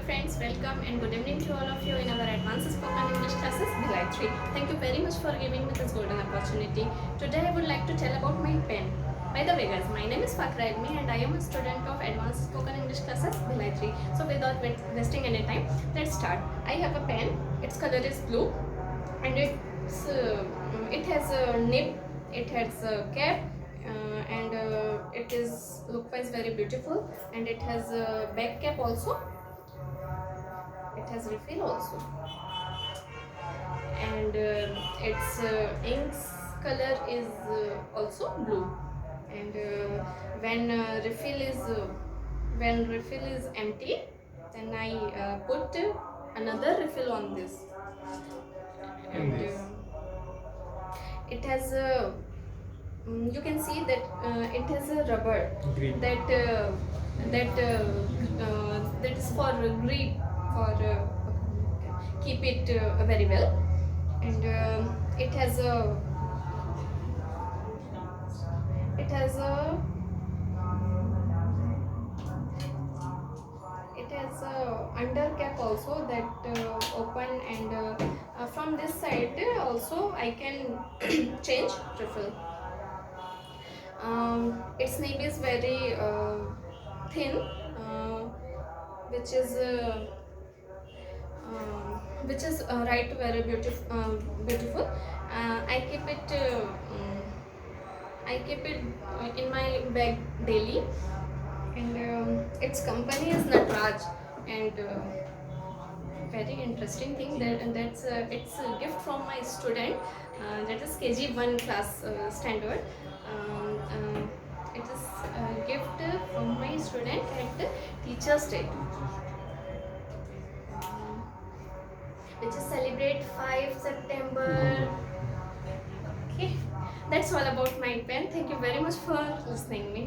friends, welcome and good evening to all of you in our advanced spoken English classes, Bhilai 3. Thank you very much for giving me this golden opportunity. Today I would like to tell about my pen. By the way guys, my name is Fakra Elmi and I am a student of advanced spoken English classes, Bhilai 3. So without wasting any time, let's start. I have a pen, its color is blue and it has a nib, it has a cap and it is look wise very beautiful, and it has a back cap also, it has refill also, and its inks color is also blue, and when refill is empty, then I put another refill on this, and it has a you can see that it has a rubber Grip. that is for grip, for keep it very well, and it has a it has a it has a under cap also that open, and from this side also I can change refill. Its nib is very thin, which is right very beautiful. I keep it in my bag daily, and its company is Natraj, and very interesting thing that, and that's it's a gift from my student, that is KG1 class standard. It is a gift from my student at the Teachers Day, which is celebrate 5 September. Okay, that's all about my pen. Thank you very much for listening me.